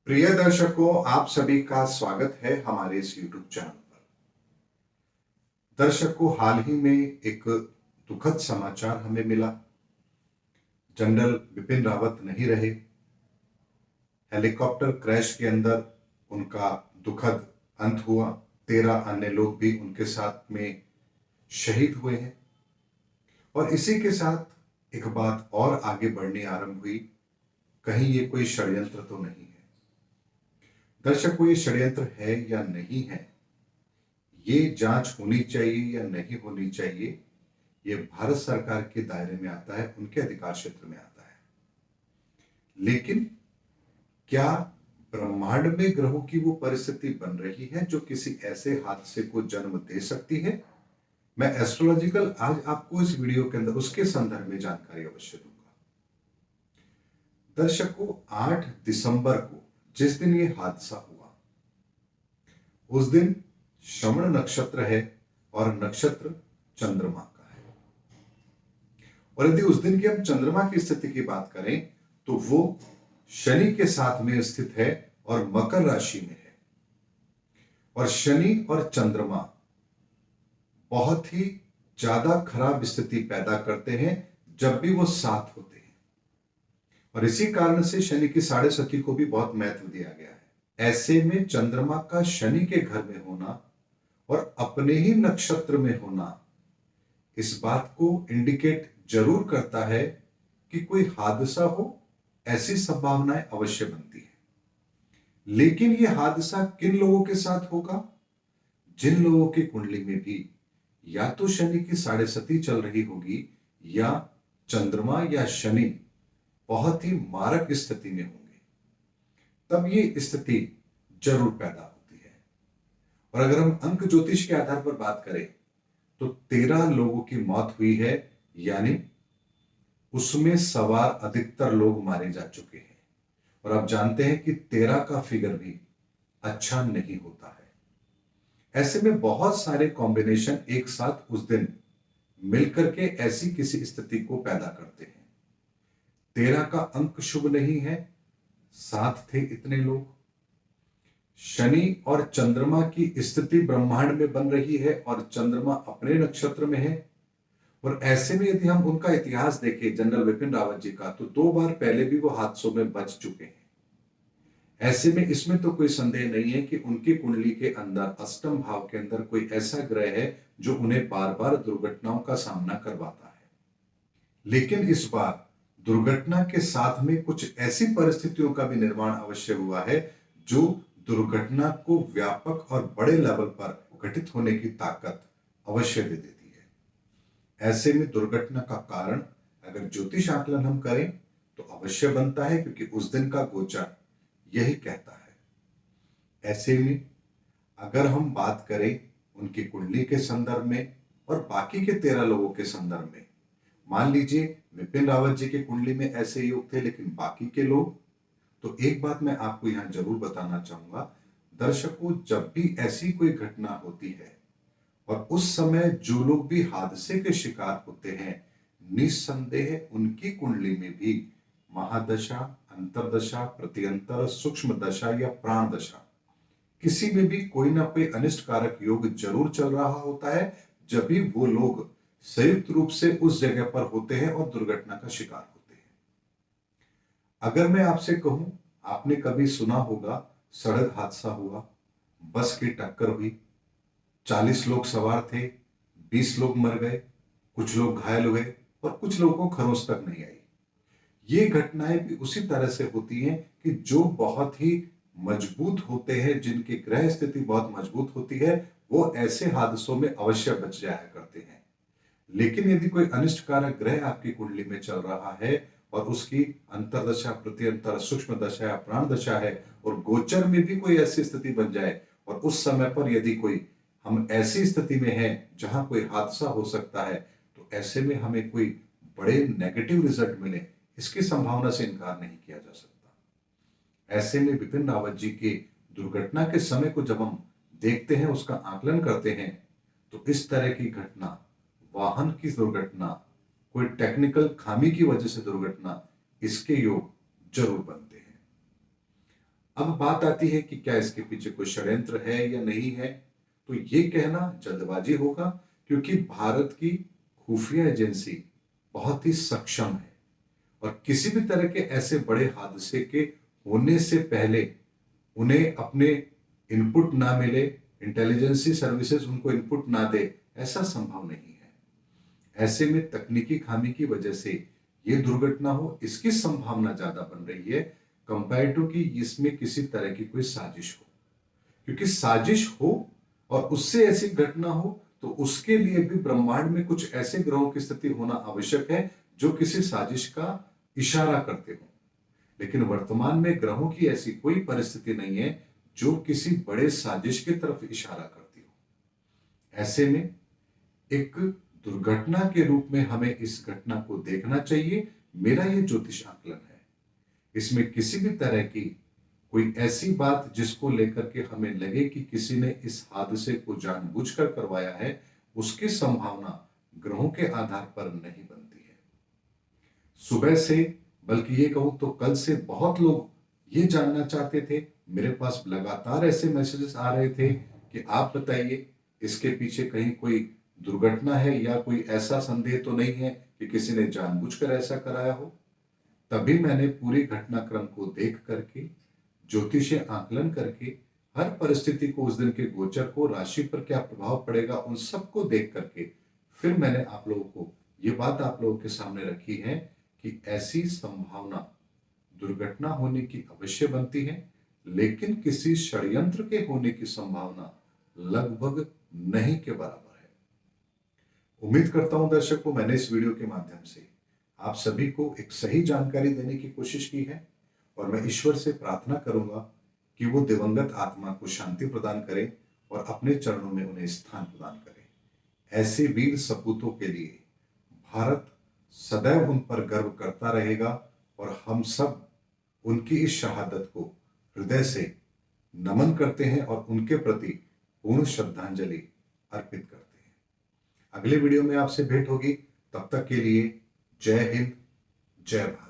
प्रिय दर्शकों, आप सभी का स्वागत है हमारे इस YouTube चैनल पर। दर्शकों, हाल ही में एक दुखद समाचार हमें मिला। जनरल बिपिन रावत नहीं रहे। हेलीकॉप्टर क्रैश के अंदर उनका दुखद अंत हुआ। 13 अन्य लोग भी उनके साथ में शहीद हुए हैं। और इसी के साथ एक बात और आगे बढ़नी आरंभ हुई, कहीं ये कोई षड्यंत्र तो नहीं है। दर्शकों, ये षड्यंत्र है या नहीं है, ये जांच होनी चाहिए या नहीं होनी चाहिए, ये भारत सरकार के दायरे में आता है, उनके अधिकार क्षेत्र में आता है। लेकिन क्या ब्रह्मांड में ग्रहों की वो परिस्थिति बन रही है जो किसी ऐसे हादसे को जन्म दे सकती है? मैं एस्ट्रोलॉजिकल आज आपको इस वीडियो के अंदर उसके संदर्भ में जानकारी अवश्य दूंगा। दर्शकों, 8 दिसंबर को जिस दिन ये हादसा हुआ, उस दिन श्रवण नक्षत्र है और नक्षत्र चंद्रमा का है। और यदि उस दिन की हम चंद्रमा की स्थिति की बात करें तो वो शनि के साथ में स्थित है और मकर राशि में है। और शनि और चंद्रमा बहुत ही ज्यादा खराब स्थिति पैदा करते हैं जब भी वो साथ होते हैं। और इसी कारण से शनि की साढ़े सती को भी बहुत महत्व दिया गया है। ऐसे में चंद्रमा का शनि के घर में होना और अपने ही नक्षत्र में होना इस बात को इंडिकेट जरूर करता है कि कोई हादसा हो, ऐसी संभावनाएं अवश्य बनती है। लेकिन यह हादसा किन लोगों के साथ होगा? जिन लोगों की कुंडली में भी या तो शनि की साढ़े सती चल रही होगी या चंद्रमा या शनि बहुत ही मारक स्थिति में होंगे, तब ये स्थिति जरूर पैदा होती है। और अगर हम अंक ज्योतिष के आधार पर बात करें तो 13 लोगों की मौत हुई है, यानी उसमें सवार अधिकतर लोग मारे जा चुके हैं। और आप जानते हैं कि 13 का फिगर भी अच्छा नहीं होता है। ऐसे में बहुत सारे कॉम्बिनेशन एक साथ उस दिन मिलकर के ऐसी किसी स्थिति को पैदा करते हैं। 13 का अंक शुभ नहीं है, साथ थे इतने लोग। शनि और चंद्रमा की स्थिति ब्रह्मांड में बन रही है और चंद्रमा अपने नक्षत्र में है। और ऐसे में यदि हम उनका इतिहास देखें जनरल बिपिन रावत जी का, तो 2 बार पहले भी वो हादसों में बच चुके हैं। ऐसे में इसमें तो कोई संदेह नहीं है कि उनकी कुंडली के अंदर अष्टम भाव के अंदर कोई ऐसा ग्रह है जो उन्हें बार बार दुर्घटनाओं का सामना करवाता है। लेकिन इस बार दुर्घटना के साथ में कुछ ऐसी परिस्थितियों का भी निर्माण अवश्य हुआ है जो दुर्घटना को व्यापक और बड़े लेवल पर घटित होने की ताकत अवश्य दे देती है। ऐसे में दुर्घटना का कारण अगर ज्योतिष आकलन हम करें तो अवश्य बनता है, क्योंकि उस दिन का गोचर यही कहता है। ऐसे में अगर हम बात करें उनकी कुंडली के संदर्भ में और बाकी के 13 लोगों के संदर्भ में, मान लीजिए विपिन रावत जी की कुंडली में ऐसे योग थे लेकिन बाकी के लोग, तो एक बात मैं आपको यहां जरूर बताना चाहूंगा दर्शकों, जब भी ऐसी कोई घटना होती है और उस समय जो लोग भी हादसे के शिकार होते हैं, निस्संदेह उनकी कुंडली में भी महादशा, अंतरदशा, प्रत्यंतर, सूक्ष्म दशा या प्राण दशा, किसी में भी कोई ना कोई अनिष्ट कारक योग जरूर चल रहा होता है, जब भी वो लोग संयुक्त रूप से उस जगह पर होते हैं और दुर्घटना का शिकार होते हैं। अगर मैं आपसे कहूं, आपने कभी सुना होगा सड़क हादसा हुआ, बस की टक्कर हुई, 40 लोग सवार थे, 20 लोग मर गए, कुछ लोग घायल हुए और कुछ लोगों को खरोंच तक नहीं आई। ये घटनाएं भी उसी तरह से होती हैं कि जो बहुत ही मजबूत होते हैं, जिनकी ग्रह स्थिति बहुत मजबूत होती है, वो ऐसे हादसों में अवश्य बच जाया करते हैं। लेकिन यदि कोई अनिष्ट कारक ग्रह आपकी कुंडली में चल रहा है और उसकी अंतरदशा, प्रत्यंतर, सूक्ष्म दशा या प्राण दशा है और गोचर में भी कोई ऐसी स्थिति बन जाए और उस समय पर यदि कोई हम ऐसी स्थिति में हैं जहां कोई हादसा हो सकता है, तो ऐसे में हमें कोई बड़े नेगेटिव रिजल्ट मिले, इसकी संभावना से इनकार नहीं किया जा सकता। ऐसे में विपिन रावत जी की दुर्घटना के समय को जब हम देखते हैं, उसका आकलन करते हैं, तो इस तरह की घटना, वाहन की दुर्घटना, कोई टेक्निकल खामी की वजह से दुर्घटना, इसके योग जरूर बनते हैं। अब बात आती है कि क्या इसके पीछे कोई षड्यंत्र है या नहीं है, तो ये कहना जल्दबाजी होगा, क्योंकि भारत की खुफिया एजेंसी बहुत ही सक्षम है और किसी भी तरह के ऐसे बड़े हादसे के होने से पहले उन्हें अपने इनपुट ना मिले, इंटेलिजेंसी सर्विसेज उनको इनपुट ना दे, ऐसा संभव नहीं है। ऐसे में तकनीकी खामी की वजह से ये दुर्घटना हो, इसकी संभावना ज्यादा बन रही है कंपेयर टू कि इसमें किसी तरह की कोई साजिश हो। क्योंकि साजिश हो और उससे ऐसी घटना हो तो उसके लिए भी ब्रह्मांड में कुछ ऐसे ग्रहों की स्थिति होना आवश्यक है जो किसी साजिश का इशारा करते हो। लेकिन वर्तमान में ग्रहों की ऐसी कोई परिस्थिति नहीं है जो किसी बड़े साजिश की तरफ इशारा करती हो। ऐसे में एक दुर्घटना के रूप में हमें इस घटना को देखना चाहिए। मेरा यह ज्योतिष आकलन है, इसमें किसी भी तरह की कोई ऐसी बात जिसको लेकर के हमें लगे कि किसी ने इस हादसे को जानबूझकर करवाया है, उसकी संभावना ग्रहों के आधार पर नहीं बनती है। सुबह से, बल्कि ये कहूं तो कल से बहुत लोग ये जानना चाहते थे, मेरे पास लगातार ऐसे मैसेजेस आ रहे थे कि आप बताइए इसके पीछे कहीं कोई दुर्घटना है या कोई ऐसा संदेह तो नहीं है कि किसी ने जानबूझकर ऐसा कराया हो। तभी मैंने पूरी घटनाक्रम को देख करके, ज्योतिषीय आकलन करके, हर परिस्थिति को, उस दिन के गोचर को, राशि पर क्या प्रभाव पड़ेगा, उन सबको देख करके फिर मैंने आप लोगों को ये बात आप लोगों के सामने रखी है कि ऐसी संभावना दुर्घटना होने की अवश्य बनती है, लेकिन किसी षड्यंत्र के होने की संभावना लगभग नहीं के बराबर है। उम्मीद करता हूं दर्शकों, मैंने इस वीडियो के माध्यम से आप सभी को एक सही जानकारी देने की कोशिश की है और मैं ईश्वर से प्रार्थना करूंगा कि वो दिवंगत आत्मा को शांति प्रदान करे और अपने चरणों में उन्हें स्थान प्रदान करे। ऐसे वीर सपूतों के लिए भारत सदैव उन पर गर्व करता रहेगा और हम सब उनकी इस शहादत को हृदय से नमन करते हैं और उनके प्रति पूर्ण श्रद्धांजलि अर्पित करते हैं। अगले वीडियो में आपसे भेंट होगी, तब तक के लिए जय हिंद, जय भारत।